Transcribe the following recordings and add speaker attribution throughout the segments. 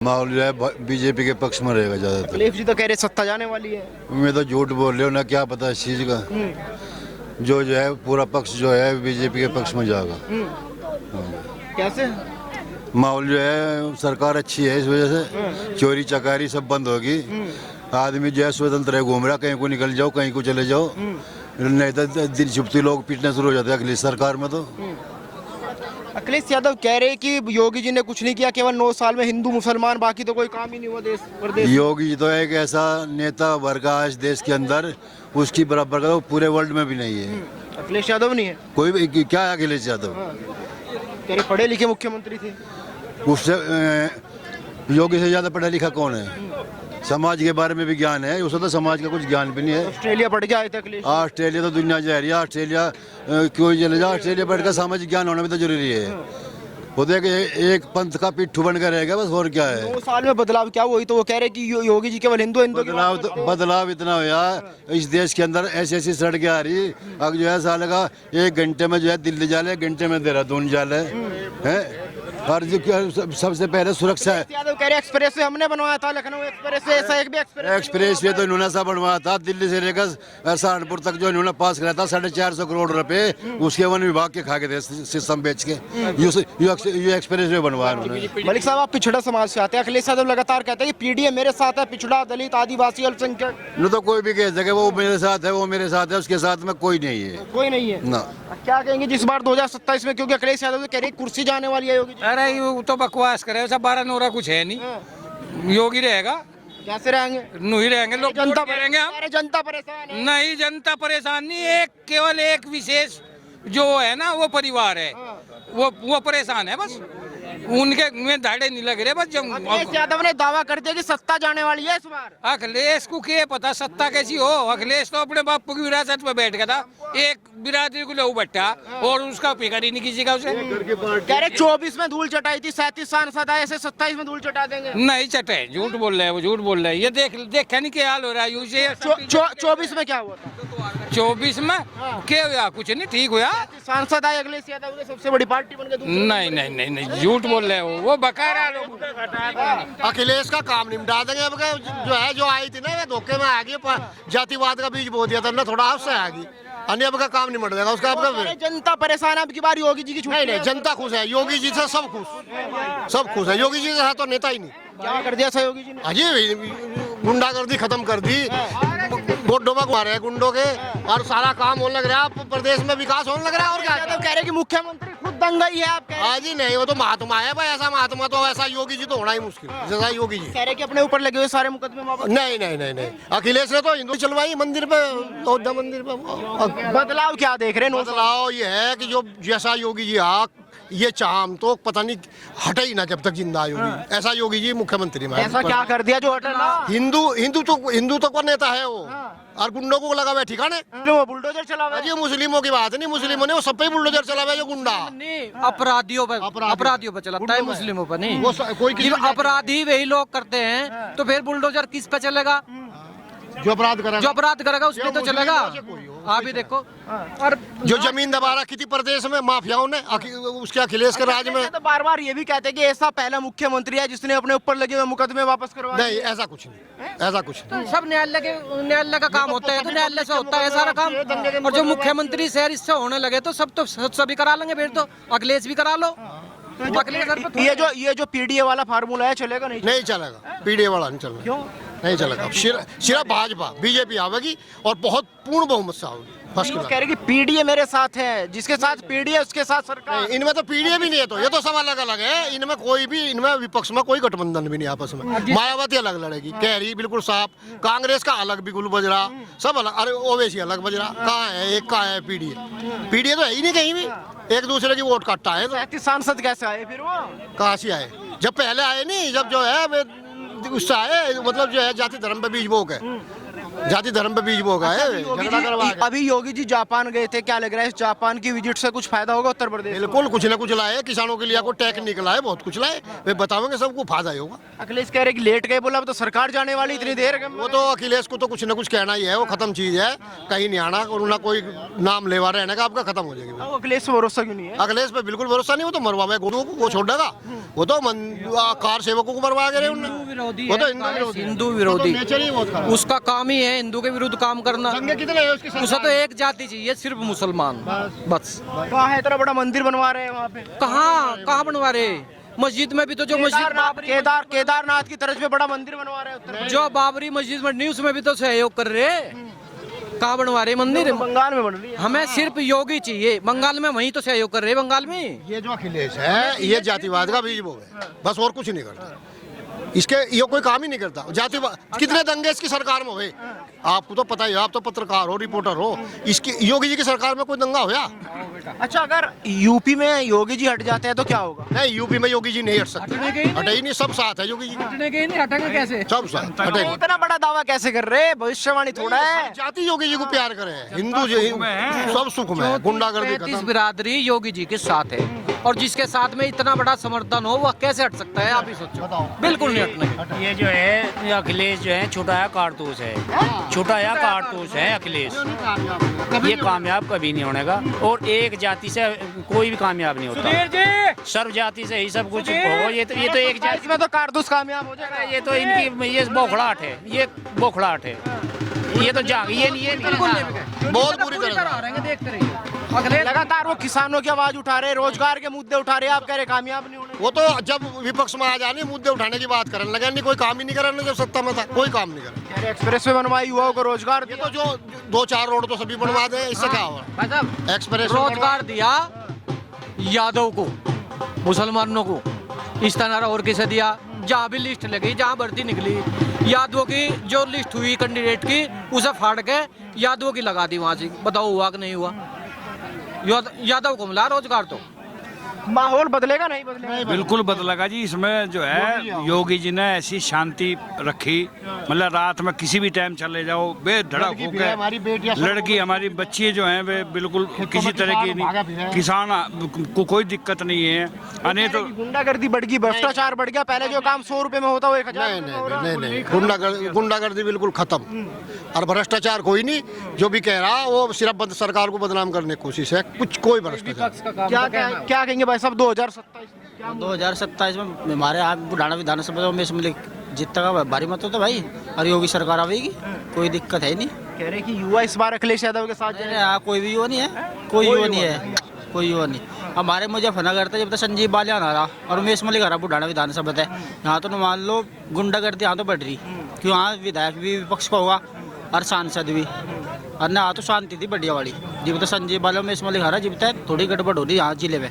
Speaker 1: माहौल जो है बीजेपी के पक्ष में रहेगा ज्यादातर।
Speaker 2: अखिलेश जी तो कह रहे सत्ता जाने वाली है।
Speaker 1: मैं तो झूठ बोल रहे हो ना, क्या पता इस चीज का। जो है पूरा पक्ष जो है बीजेपी के पक्ष में जाएगा।
Speaker 2: कैसे?
Speaker 1: माहौल जो है सरकार अच्छी है, इस वजह से चोरी चकारी सब बंद होगी। आदमी जो है स्वतंत्र है, घूम रहा, कहीं को निकल जाओ, कहीं को चले जाओ। नहीं तो दिल छुपती लोग पीटने शुरू हो जाते हैं अखिलेश सरकार में। तो
Speaker 2: अखिलेश यादव कह रहे हैं कि योगी जी ने कुछ नहीं किया, केवल 9 साल में हिंदू मुसलमान, बाकी तो कोई काम ही नहीं हुआ देश प्रदेश।
Speaker 1: योगी जी तो एक ऐसा नेता वर्ग है इस देश के अंदर, उसकी बराबर का तो पूरे वर्ल्ड में भी नहीं है।
Speaker 2: अखिलेश यादव नहीं है
Speaker 1: कोई भी क्या है अखिलेश यादव?
Speaker 2: कह रहे पढ़े लिखे मुख्यमंत्री थे।
Speaker 1: उससे योगी से ज्यादा पढ़ा लिखा कौन है? समाज के बारे में भी ज्ञान है, उसे तो समाज का कुछ ज्ञान भी नहीं है।
Speaker 2: ऑस्ट्रेलिया पढ़ के आए थे अखिलेश।
Speaker 1: ऑस्ट्रेलिया तो दुनिया जा रही है, ऑस्ट्रेलिया क्यों चले जाओ? ऑस्ट्रेलिया पढ़कर सामाजिक ज्ञान होना भी तो जरूरी है। वो देख एक पंथ का पिट्ठू बनकर रहेगा बस, और क्या है।
Speaker 2: 9 साल में बदलाव क्या हुआ? वही तो वो कह रहे कि योगी जी केवल हिंदू की बात करते हैं।
Speaker 1: बदलाव इतना हुआ इस देश के अंदर, ऐसी ऐसी सड़कें आ रही। अब जो है साल का 1 घंटे में जो है दिल्ली जा ले, 1 घंटे में देहरादून जा ले है। और जो सबसे पहले सुरक्षा है।
Speaker 2: यादव कह रहे एक्सप्रेस वे हमने बनवाया था, लखनऊ एक्सप्रेस वे, ऐसा एक भी
Speaker 1: एक्सप्रेस वे तो इन्होंने सा बनवाया था। दिल्ली से लेकर सहारनपुर तक जो इन्होंने पास कराया था 450 करोड़ रुपए, उसके वन विभाग के खा के थे सिस्टम बेच के। ये एक्सप्रेस वे बनवाया उन्होंने।
Speaker 2: मलिक साहब, आप पिछड़ा समाज से आते हैं। अखिलेश यादव लगातार कहते हैं कि पीडीए मेरे साथ है, पिछड़ा, दलित, आदिवासी, अल्पसंख्यक।
Speaker 1: न तो कोई भी कह सके वो मेरे साथ है, वो मेरे साथ है, उसके साथ में कोई नहीं है।
Speaker 2: कोई नहीं है
Speaker 1: ना।
Speaker 2: क्या कहेंगे जिस बार 2027 में, क्योंकि अखिलेश यादव कह रहे कुर्सी जाने वाली है योगी जी।
Speaker 3: अरे वो तो बकवास करे, सब 12 नोरा कुछ है नहीं। योगी रहेगा,
Speaker 2: कैसे रहेंगे?
Speaker 3: नू ही रहेंगे, लोग
Speaker 2: जनता
Speaker 3: रहेंगे हम।
Speaker 2: अरे जनता परेशान है।
Speaker 3: नहीं, जनता परेशान नहीं, एक केवल एक विशेष जो है ना वो परिवार है, वो परेशान है बस। उनके में धाड़े नहीं लग रहे बस।
Speaker 2: अखिलेश यादव ने दावा कर दिया कि सत्ता जाने वाली है इस बार।
Speaker 3: अखिलेश को क्या पता सत्ता कैसी हो? अखिलेश तो अपने बापू की विरासत में बैठ गया था, एक बिरादरी को लहू बट्टा, और उसका फिक्र ही नहीं किसी का उसे।
Speaker 2: कह रहे 24 में धूल चटाई थी, 37 सांसद आए, ऐसे 27 में धूल चटा देंगे।
Speaker 3: नहीं चटे, झूठ बोल रहे हैं वो, झूठ बोल रहे हैं। ये देखा नहीं क्या हाल हो रहा है यूं से।
Speaker 2: 24 में क्या हुआ था?
Speaker 3: 24 में क्या हुआ? कुछ नहीं, ठीक हुआ।
Speaker 2: सांसद आए अखिलेश यादव के, सबसे बड़ी पार्टी बन गई।
Speaker 3: नहीं नहीं नहीं नहीं, झूठ बोल रहे हो, वो बका रहा लोग।
Speaker 4: अखिलेश का काम निपटा देंगे। अब जो है जो आई थी ना, ये धोखे में आ गई, जातिवाद का बीज बो दिया था ना, थोड़ा आपसे आ गई। अन्य अब का काम निपट जाएगा उसका। अब
Speaker 2: जनता परेशान है, अब की बार योगी जी की छुट्टी।
Speaker 4: नहीं, जनता खुश है, योगी जी से सब खुश, सब खुश है। योगी जी से तो नेता ही नहीं।
Speaker 2: क्या कर दिया योगी जी ने?
Speaker 4: अजय गुंडागर्दी खत्म कर दी, गोड्डों में मारे हैं गुंडों के, और सारा काम होने लग रहा है, प्रदेश में विकास होने लग रहा है। और क्या
Speaker 2: कह रहे हैं कि मुख्यमंत्री खुद दंगाई है, आप कह रहे हैं।
Speaker 4: हाँ जी, नहीं, वो तो महात्मा है भाई। ऐसा महात्मा तो ऐसा योगी जी तो होना ही मुश्किल जैसा योगी जी।
Speaker 2: कह रहे कि अपने ऊपर लगे हुए सारे मुकदमे वापस।
Speaker 4: नहीं नहीं नहीं नहीं, अखिलेश ने तो हिंदू चलवाई मंदिर पे, अयोध्या मंदिर पे।
Speaker 2: बदलाव क्या देख रहे हैं?
Speaker 4: बदलाव ये है कि जो जैसा योगी जी ये चाहम तो पता नहीं हटे ही ना जब तक जिंदा योगी। ऐसा योगी जी मुख्यमंत्री में।
Speaker 2: ऐसा क्या कर दिया जो हटा?
Speaker 4: हिंदू तो को नेता है वो, और गुंडों को लगा हुआ ठिकाने।
Speaker 2: वो बुलडोजर चला हुआ है।
Speaker 4: ये मुस्लिमों की बात नहीं, मुस्लिमों ने वो सब पे बुलडोजर चला हुआ है, जो गुंडा
Speaker 5: अपराधियों पर चलाता है, मुस्लिमों पर नहीं।
Speaker 4: वो कोई
Speaker 5: जब अपराधी वही लोग करते हैं तो फिर बुलडोजर किस पे चलेगा?
Speaker 4: जो अपराध
Speaker 5: करेगा उस पे तो चलेगा। आप भी देखो,
Speaker 4: और जो जमीन दबा रखी थी प्रदेश में माफियाओं ने, उसके अखिलेश के राज में।
Speaker 2: तो बार बार ये भी कहते हैं कि ऐसा पहला मुख्यमंत्री है जिसने अपने ऊपर लगे हुए मुकदमे वापस करवा।
Speaker 4: नहीं, ऐसा कुछ नहीं, ऐसा कुछ नहीं।
Speaker 5: सब न्यायालय का काम होता है, तो न्यायालय से होता है सारा काम। और जो मुख्यमंत्री शहर इससे होने लगे तो सभी करा लेंगे, फिर तो अखिलेश भी करा लो।
Speaker 2: ये जो पीडीए वाला फार्मूला है चलेगा नहीं?
Speaker 4: नहीं चलेगा, पीडीए वाला नहीं चलेगा।
Speaker 2: क्यों
Speaker 4: नहीं चलेगा? सिर्फ भाजपा बीजेपी आवेगी, और बहुत पूर्ण बहुमत से आवेगी।
Speaker 2: कह रहे कि पीडीए मेरे साथ है, जिसके साथ पीडीए उसके साथ सरकार।
Speaker 4: इनमें तो पीडीए भी नहीं है, तो ये तो सब अलग अलग है। इनमें कोई भी, इनमें विपक्ष में कोई गठबंधन भी नहीं आपस में। मायावती अलग लड़ेगी, कह रही बिल्कुल साफ। कांग्रेस का अलग बिगुल बज रहा, सब अलग। अरे ओवैसी अलग बज रहा, कहाँ है एक, कहाँ है पीडीए तो है ही नहीं कहीं भी। एक दूसरे की वोट काटता है।
Speaker 2: 37 सांसद कैसे आए फिर? वो
Speaker 4: कहाँ से आए? जब पहले आए नहीं, जब जो है उससे आए, मतलब जो है जाति धर्म पे बीज बो के। जाति धर्म पे बीज बोगा है,
Speaker 2: योगी
Speaker 4: झगड़ा करवा
Speaker 2: जी
Speaker 4: के।
Speaker 2: अभी योगी जी जापान गए थे, क्या लग रहा है इस जापान की विजिट से कुछ फायदा होगा उत्तर प्रदेश को?
Speaker 4: बिल्कुल कुछ ना कुछ लाए, किसानों के लिए कोई टैक निकला है, बहुत कुछ लाए, वे बताओगे सबको फायदा ही होगा।
Speaker 2: अखिलेश कह रहे कि लेट गए, बोला अब तो सरकार जाने वाली, इतनी देर
Speaker 4: वो तो अखिलेश को तो कुछ ना कुछ कहना ही है, वो खत्म चीज है, कहीं नहीं आना और ना कोई नाम लेवा रहने का, आपका खत्म हो जाएगी।
Speaker 2: अखिलेश पे भरोसा क्यों नहीं है?
Speaker 4: अखिलेश पे बिल्कुल भरोसा नहीं, वो तो मरवा गुरुओं को, वो छोड़ देगा, वो तो कार सेवकों को मरवा के रहे उन्होंने, वो तो
Speaker 5: हिंदू विरोधी,
Speaker 4: नेचर ही बहुत खराब।
Speaker 5: उसका काम ही है हिंदू के विरुद्ध काम करना।
Speaker 4: दंगे कितने हैं उसकी
Speaker 5: उसे
Speaker 4: सरकार
Speaker 5: तो एक जाति चाहिए, सिर्फ मुसलमान, बस।
Speaker 2: कहाँ है इतना बड़ा मंदिर बनवा रहे हैं वहाँ पे?
Speaker 5: कहाँ कहाँ बनवा रहे? मस्जिद में भी तो जो मस्जिद
Speaker 2: केदारनाथ की तरफ पे बड़ा मंदिर बनवा रहे हैं उत्तर प्रदेश
Speaker 5: जो बाबरी मस्जिद बनी उसमें भी तो सहयोग कर रहे। कहाँ बनवा रहे मंदिर?
Speaker 2: में। बंगाल में बन रही है।
Speaker 5: हमें सिर्फ योगी चाहिए, बंगाल में वहीं तो सहयोग कर रहे बंगाल में।
Speaker 4: ये जो अखिलेश है ये जातिवाद का बीज बो है, बस और कुछ नहीं करता इसके, ये कोई काम ही नहीं करता जातिवाद। कितने दंगे इसकी सरकार में हुए आपको तो पता ही है, आप तो पत्रकार हो, रिपोर्टर हो, इसकी योगी जी की सरकार में कोई दंगा हुआ?
Speaker 2: अच्छा, अगर यूपी में योगी जी हट जाते हैं तो क्या होगा?
Speaker 4: नहीं, यूपी में योगी जी नहीं हट सकते, हटे ही नहीं, सब साथ है योगी जी,
Speaker 5: हटेंगे कैसे?
Speaker 4: सब साथ हटे।
Speaker 2: इतना बड़ा दावा कैसे कर रहे हैं? भविष्यवाणी थोड़ा है।
Speaker 4: जाति योगी जी को प्यार करे, हिंदू जी सब सुख में है, गुंडागर्दी
Speaker 5: 35
Speaker 4: खत्म।
Speaker 5: बिरादरी योगी जी के साथ है, और जिसके साथ में इतना बड़ा समर्थन हो वह कैसे हट सकता है? आप ही सोचो, बिल्कुल नहीं हटना।
Speaker 6: ये जो है ये अखिलेश जो है छुटाया कारतूस है, छुटाया कारतूस है अखिलेश, ये कामयाब कभी नहीं होने का, और एक जाति से कोई भी कामयाब नहीं होता, सर्व जाति से ही सब कुछ हो। ये तो एक जाति
Speaker 2: इसमें तो कारतूस कामयाब हो जाएगा।
Speaker 6: ये तो इनकी ये बौखलाहट है, ये बौखलाहट है, ये तो जाग ये नहीं
Speaker 4: बहुत बुरी तरह
Speaker 5: आ रहे हैं, देखते रहिए। अखिलेश
Speaker 2: लगातार वो किसानों की आवाज उठा रहे, रोजगार के मुद्दे उठा रहे, आप कह रहे कामयाब नहीं होने।
Speaker 4: वो तो जब विपक्ष में आ जाने मुद्दे उठाने की बात करने लगे, नहीं कोई काम ही नहीं करने, जब सत्ता में था कोई काम नहीं करे।
Speaker 2: कह रहे एक्सप्रेस वे बनवाई, युवाओं को रोजगार
Speaker 4: ये
Speaker 2: दिया।
Speaker 4: तो जो 2-4 रोड तो सभी बनवा दे, इससे क्या होगा? एक्सप्रेस
Speaker 5: रोजगार दिया यादव को, मुसलमानों को, इस तरह और किसे दिया? जहाँ भी लिस्ट लगी, जहाँ भर्ती निकली, यादवों की जो लिस्ट हुई कैंडिडेट की, उसे फाड़ के यादवों की लगा दी वहाँ से। बताओ हुआ कि नहीं हुआ? यादव को मिला रोजगार। तो
Speaker 2: माहौल बदलेगा नहीं बदलेगा?
Speaker 7: बिल्कुल बदलेगा जी। इसमें जो है योगी जी ने ऐसी शांति रखी, मतलब रात में किसी भी टाइम चले जाओ बेधड़क होकर, लड़की हमारी बच्ची जो हैं वे बिल्कुल किसी तरह की नहीं, किसान को कोई दिक्कत नहीं है। अने तो
Speaker 2: गुंडागर्दी बढ़ गई, भ्रष्टाचार बढ़ गया, पहले जो काम 100 रुपए में होता वो 1000
Speaker 4: नहीं, गुंडागर्दी बिल्कुल खत्म, और भ्रष्टाचार कोई नहीं। जो भी कह रहा वो सिर्फ सरकार को बदनाम करने की कोशिश है, कुछ कोई भ्रष्टाचार।
Speaker 2: क्या कहेंगे भाई साहब? 2027
Speaker 8: 2027 में हमारे यहाँ बुढ़ाना विधानसभा में इसमें जीतने का भारी मत होता भाई, और योगी सरकार आवेगी, कोई दिक्कत है नहीं।
Speaker 2: कह रहे कि युवा इस बार अखिलेश यादव के साथ
Speaker 8: अरे यहाँ कोई भी युवा नहीं है, कोई युवा नहीं है, कोई युवा नहीं। हमारे मुजफ्फरनगर था जब तक संजीव बालियान आ रहा और उमेश मलिक आ रहा बुढ़ाना विधानसभा है, यहाँ तो मान लो गुंडागर्दी यहाँ तो बढ़ रही, क्यों? यहाँ विधायक भी विपक्ष का होगा और सांसद भी, और ना यहाँ तो शांति थी बढ़िया वाली। जब तक संजीव बालिया उमेश मलिक आ रहा, जब तक थोड़ी गड़बड़ हो रही यहाँ जिले में,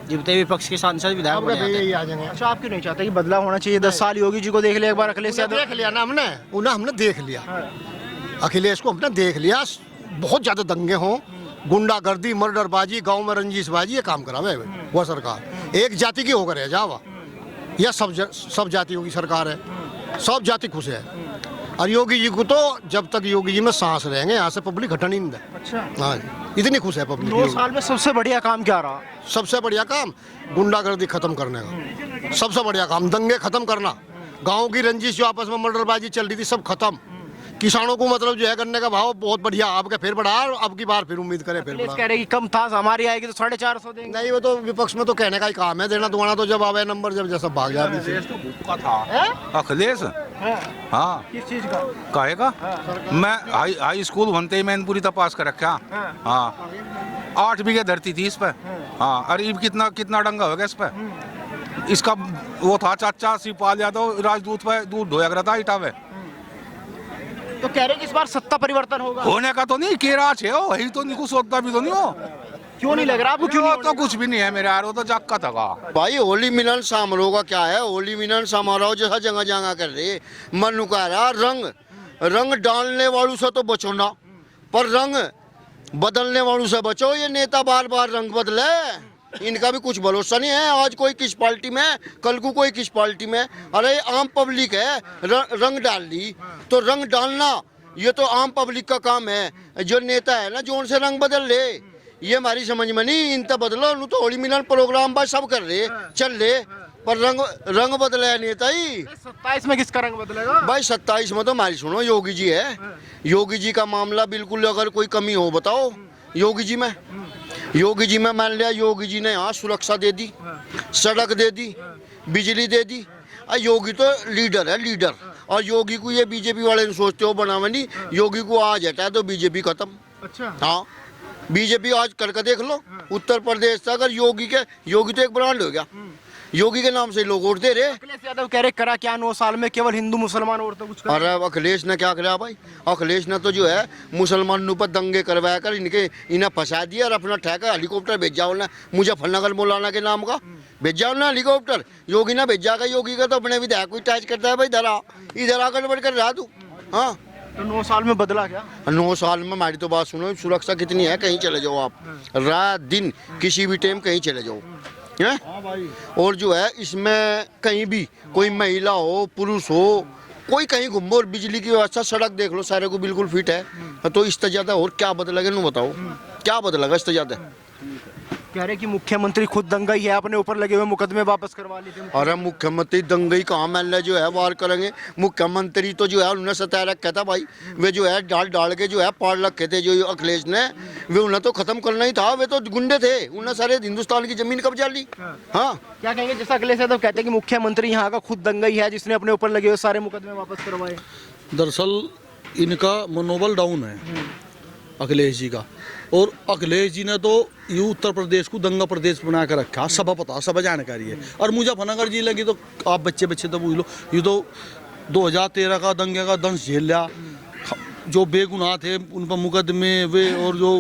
Speaker 8: जब तक विपक्ष के सांसद विधायक बने आते हैं।
Speaker 2: अच्छा, आप क्यों नहीं चाहते कि बदलाव होना चाहिए? 10 साल योगी जी को देख लिया, एक बार अखिलेश यादव
Speaker 4: देख लिया ना हमने, उन्हें हमने देख लिया, अखिलेश को हमने देख लिया। बहुत ज्यादा दंगे हों, गुंडागर्दी, मर्डरबाजी, गांव में रंजिशबाजी, ये काम करावे वह सरकार एक जाति की होकर है जावा, यह सब जातियों की सरकार है, सब जाति खुश है। और योगी जी को तो जब तक योगी जी में सांस रहेंगे यहाँ से पब्लिक हटनी नहीं है।
Speaker 2: अच्छा,
Speaker 4: हाँ जी, इतनी खुश है पब्लिक।
Speaker 2: 2 साल में सबसे बढ़िया काम क्या रहा?
Speaker 4: सबसे बढ़िया काम गुंडागर्दी खत्म करने का, सबसे बढ़िया काम दंगे खत्म करना, गांव की रंजिश जो आपस में मर्डरबाजी चल रही थी सब खत्म, किसानों को मतलब जो है गन्ने का भाव बहुत बढ़िया, आपका फिर बढ़ा, अब की बार फिर उम्मीद करें फिर बढ़ा।
Speaker 2: कह रहे कि कम था, हमारी आएगी तो 450 देंगे।
Speaker 4: नहीं, वो तो विपक्ष में तो कहने का ही काम है, देना दुआना तो जब आवे नंबर, जब जैसा भाग जाए।
Speaker 9: अखिलेश हाँ
Speaker 2: किस चीज का?
Speaker 9: कहेगा मैं हाई स्कूल बनते ही मैंने पूरी तपास कर रखा। हाँ 8 बीघे धरती थी इस पे। हाँ अरे कितना डंगा हो गया इस पे। इसका वो था चाचा शिवपाल यादव राजदूत पे दूध ढोया करा था इटावे।
Speaker 2: तो कह रहे कि इस बार सत्ता परिवर्तन होगा।
Speaker 9: होने का तो नहीं केरा छे हो, यही तो नहीं कुछ सोचता भी तो नहीं हो।
Speaker 2: क्यों नहीं लग रहा आपको? क्यों
Speaker 9: तो कुछ भी नहीं है मेरे यार, वो तो जाग का था।
Speaker 10: भाई होली मिलन समारोह का क्या है? होली मिलन समारोह जैसा जगह जगह कर रहे मन कह रहा रंग डालने वालों से तो बचो ना, पर रंग बदलने वालों से बचो। ये नेता बार बार रंग बदले, इनका भी कुछ भरोसा नहीं है। आज कोई किस पार्टी में, कल को कोई किस पार्टी में। अरे आम पब्लिक है, रंग डाल ली तो रंग डालना ये तो आम पब्लिक का काम है। जो नेता है ना जो उनसे रंग बदल ले, ये हमारी समझ में नहीं। इन तो बदलो नु तो होली मिलन प्रोग्राम बस सब कर रहे चल रहे, पर रंग बदला है नेता ही।
Speaker 2: 27 में किसका रंग बदलेगा?
Speaker 10: भाई 27 में तो हमारी सुनो, योगी जी है। योगी जी का मामला बिल्कुल, अगर कोई कमी हो बताओ योगी जी में। योगी जी में मान लिया योगी जी ने यहाँ सुरक्षा दे दी, सड़क दे दी, बिजली दे दी। योगी तो लीडर है, लीडर। और योगी को ये बीजेपी वाले सोचते हो बनावे नहीं, योगी को आज हटाए तो बीजेपी खत्म।
Speaker 2: अच्छा
Speaker 10: हाँ, बीजेपी आज करके देख लो उत्तर प्रदेश से, अगर योगी तो एक ब्रांड हो गया, योगी के नाम से लोग वोट दे रहे।
Speaker 2: अखिलेश यादव कह रहे करा क्या 9 साल में, केवल हिंदू मुसलमान और तो कुछ करा।
Speaker 10: अरे अखिलेश ने क्या करा भाई? अखिलेश ने तो जो है मुसलमानों पर दंगे करवाया कर इन्हें फंसा दिया और अपना ठेका हेलीकॉप्टर भेजा उन्हें मुजफ्फरनगर मौलाना के नाम का भेजा उन्हें हेलीकॉप्टर। योगी ने भेजा का, योगी का तो अपने विधायक को टैच करता है भाई, इधर आकर बढ़ कर रहा तू। हाँ,
Speaker 2: तो 9 साल में बदला क्या?
Speaker 10: 9 साल में हमारी तो बात सुनो, सुरक्षा कितनी है, कहीं चले जाओ आप, रात दिन किसी भी टाइम कहीं चले जाओ है। और जो है इसमें कहीं भी कोई महिला हो पुरुष हो कोई कहीं घूमो, और बिजली की व्यवस्था सड़क देख लो सारे को बिल्कुल फिट है। तो इससे ज्यादा और क्या बदलेगा नु बताओ, क्या बदलेगा इससे ज्यादा?
Speaker 2: कह रहे कि मुख्यमंत्री खुद दंगा ही है, अपने ऊपर लगे हुए मुकदमे वापस करवा लेते।
Speaker 10: अरे मुख्यमंत्री दंगई कहाँ महल जो है वार करेंगे? मुख्यमंत्री तो जो है उन्होंने सताया रखा था भाई, वे जो है डाल के जो है पाड़ रखे थे जो अखिलेश ने, वे उन्हें तो खत्म करना ही था। वे तो गुंडे थे, उन्हें सारे हिंदुस्तान की जमीन कब्जा ली। हाँ,
Speaker 2: क्या कहेंगे? जैसा अखिलेश यादव कहते हैं कि मुख्यमंत्री यहाँ का खुद दंगा ही है जिसने अपने ऊपर लगे हुए सारे मुकदमे वापस करवाए।
Speaker 11: दरअसल इनका मनोबल डाउन है अखिलेश जी का, और अखिलेश जी ने तो ये उत्तर प्रदेश को दंगा प्रदेश बना कर रखा, सब पता, सब जानकारी है। और मुजफ्फरनगर जिले की तो आप बच्चे तो पूछ लो, ये तो 2013 का दंगे का दंश झेल लिया। जो बेगुनाह थे उन पर मुकदमे वे, और जो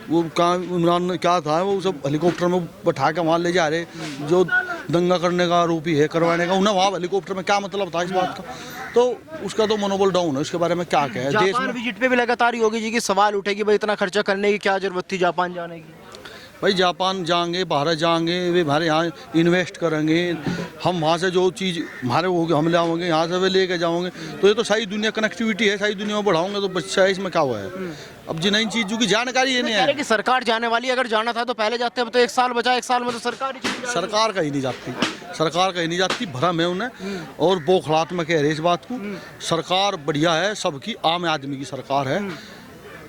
Speaker 11: वो इमरान क्या था वो सब हेलीकॉप्टर में बैठा के वहाँ ले जा रहे, जो दंगा करने का आरोपी है करवाने का, उन्हें वहाँ हेलीकॉप्टर में क्या मतलब था इस बात का? तो उसका तो मनोबल डाउन है, उसके बारे में क्या कहे। देश में
Speaker 2: विजिट पे भी लगातार योगी जी की सवाल उठेगी, भाई इतना खर्चा करने की क्या जरूरत थी जापान जाने की?
Speaker 11: भाई जापान जाएंगे, भारत जाएंगे, वे हमारे यहाँ इन्वेस्ट करेंगे, हम वहाँ से जो चीज़ हमारे होगी हम ले आओगे, यहाँ से वे लेके जाओगे। तो ये तो सारी दुनिया कनेक्टिविटी है, सारी दुनिया में बढ़ाओगे तो बच्चा है, इसमें क्या हुआ है? अब जिन इन चीज़ों की जानकारी ये नहीं है
Speaker 2: कि सरकार जाने वाली, अगर जाना था तो पहले जाते, अब तो 1 साल बचा, 1 साल में तो सरकार ही
Speaker 11: सरकार कहीं नहीं जाती, सरकार कहीं नहीं जाती, भरम है उन्हें। और बौखलाहट में कह रहे इस बात को, सरकार बढ़िया है, सबकी आम आदमी की सरकार है।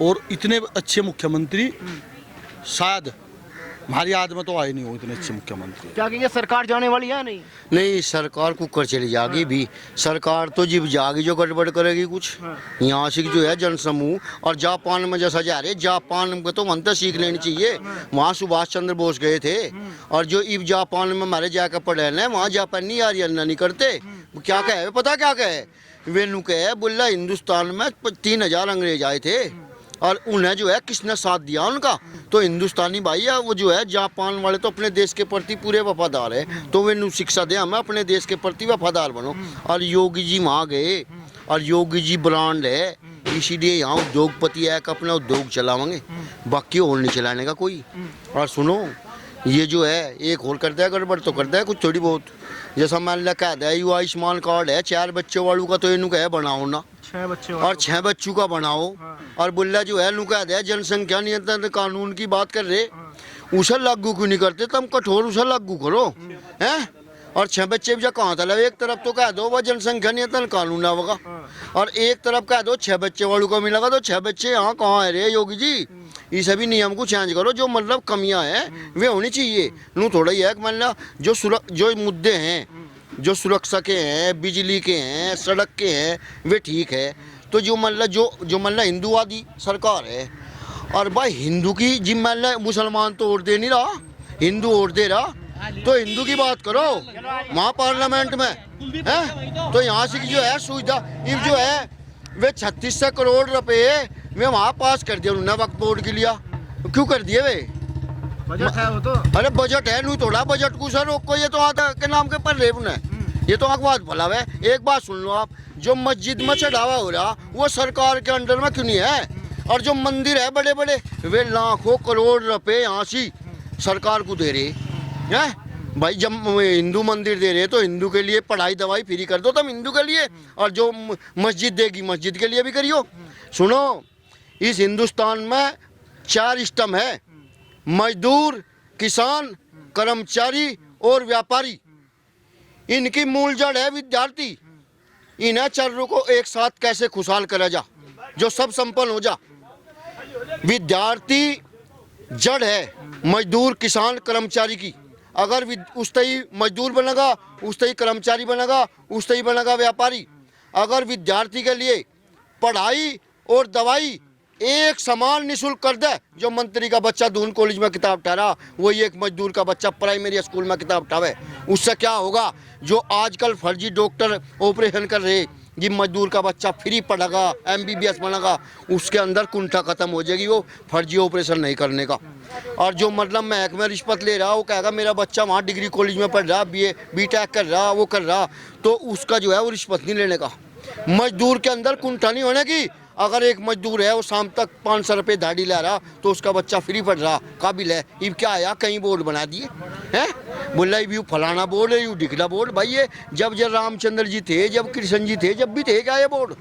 Speaker 11: और इतने अच्छे मुख्यमंत्री शायद हमारी याद में तो आए नहीं हो, इतने अच्छे मुख्यमंत्री।
Speaker 2: क्या कहेंगे, सरकार जाने वाली है? नहीं
Speaker 10: सरकार कुकर चली जाएगी भी, सरकार तो जीव जाएगी जो गड़बड़ करेगी कुछ। यहाँ से जो है जनसमूह, और जापान में जैसा जा रहे, जापान में तो मनता सीख लेनी चाहिए। वहाँ सुभाष चंद्र बोस गए थे, और जो इब जापान में हमारे जाकर पढ़े ना, वहाँ जापानी आर्यन नहीं करते। क्या कहे पता क्या कहे? वे नु कहे बोला हिंदुस्तान में 3000 अंग्रेज आए थे, और उन्हें जो है किसने साथ दिया उनका? तो हिंदुस्तानी भाई है वो, जो है जापान वाले तो अपने देश के प्रति पूरे वफादार है। तो वे शिक्षा दे हमें अपने देश के प्रति वफादार बनो। और योगी जी वहाँ गए, और योगी जी ब्रांड है, इसीलिए यहाँ उद्योगपति है कि अपना उद्योग चलावेंगे, बाकी और नहीं चलाने का कोई। और सुनो, ये जो है एक और करता है गड़बड़ तो करता है कुछ थोड़ी बहुत। जैसा मान लिया कहता है आयुष्मान कार्ड है 4 बच्चों वालों का, तो इनू कहे बनाओ ना,
Speaker 2: 6 बच्चे
Speaker 10: और 6 बच्चों का बनाओ। और बोला जो है नु कहता है जनसंख्या नियंत्रण कानून की बात कर रहे, उसे लागू क्यों नहीं करते? तुम कठोर उसे लागू करो हैं। और 6 बच्चे भी कहाँ था? एक तरफ तो कह दो वह जनसंख्या नियंत्रण कानून आवेगा, और एक तरफ कह दो 6 बच्चे वालों को मिलेगा। तो 6 बच्चे यहाँ कहाँ है रे योगी जी? ये सभी नियम को चेंज करो, जो मतलब कमियां हैं वे होनी चाहिए। नू थोड़ा ही है कि मान लो जो मुद्दे हैं, जो सुरक्षा के हैं, बिजली के हैं, सड़क के हैं, वे ठीक है। तो जो मतलब हिंदूवादी सरकार है, और भाई हिंदू की जिम्मेदारी मुसलमान तो वोट दे नहीं रहा, हिंदू वोट दे रहा। तो हिंदू की बात करो वहाँ पार्लियामेंट में है। तो यहाँ से जो है सुविधा जो है वे 3600 करोड़ रुपए वे वहाँ पास कर दिया उन्होंने, वक्त बोर्ड के लिया। क्यों कर दिए वे?
Speaker 2: बजट है वो तो।
Speaker 10: अरे बजट है, नहीं थोड़ा बजट को सर रोको, ये तो आधा के नाम के पर रेप ने, ये तो आंख भला है। एक बात सुन लो आप, जो मस्जिद में चढ़ावा हो रहा वो सरकार के अंडर में क्यों नहीं है? और जो मंदिर है बड़े बड़े, वे लाखों करोड़ रुपए यहाँ से सरकार को दे रहे हैं। भाई जब हिंदू मंदिर दे रहे तो हिंदू के लिए पढ़ाई दवाई फ्री कर दो तुम हिंदू के लिए, और जो मस्जिद देगी मस्जिद के लिए भी करियो। सुनो, इस हिंदुस्तान में 4 स्तंभ है, मजदूर, किसान, कर्मचारी और व्यापारी। इनकी मूल जड़ है विद्यार्थी। इन्हें चारों को एक साथ कैसे खुशहाल करा जा, जो सब संपन्न हो जा। विद्यार्थी जड़ है मजदूर, किसान, कर्मचारी की। अगर उस तई मजदूर बनेगा, उस तई कर्मचारी बनेगा, उस तई बनेगा व्यापारी। अगर विद्यार्थी के लिए पढ़ाई और दवाई एक समान निःशुल्क कर दे, जो मंत्री का बच्चा दून कॉलेज में किताब ठहरा वही एक मजदूर का बच्चा प्राइमरी स्कूल में किताब उठावे, उससे क्या होगा? जो आजकल फर्जी डॉक्टर ऑपरेशन कर रहे, ये मजदूर का बच्चा फ्री पढ़ेगा, MBBS बनेगा, उसके अंदर कुंठा खत्म हो जाएगी वो फर्जी ऑपरेशन नहीं करने का। और जो मतलब महक में रिश्वत ले रहा, वो कहेगा मेरा बच्चा वहाँ डिग्री कॉलेज में पढ़ रहा, BA BTech कर रहा, वो कर रहा, तो उसका जो है वो रिश्वत नहीं लेने का। मजदूर के अंदर कुंठा नहीं होने की। अगर एक मजदूर है वो शाम तक 500 रुपये दाढ़ी ला रहा, तो उसका बच्चा फ्री पढ़ रहा, काबिल है। इब क्या आया, कहीं बोर्ड बना दिए हैं, बोला यू फलाना बोर्ड है, यू ढिकला बोर्ड। भाई ये जब रामचंद्र जी थे, जब कृष्ण जी थे, जब भी थे क्या ये बोर्ड?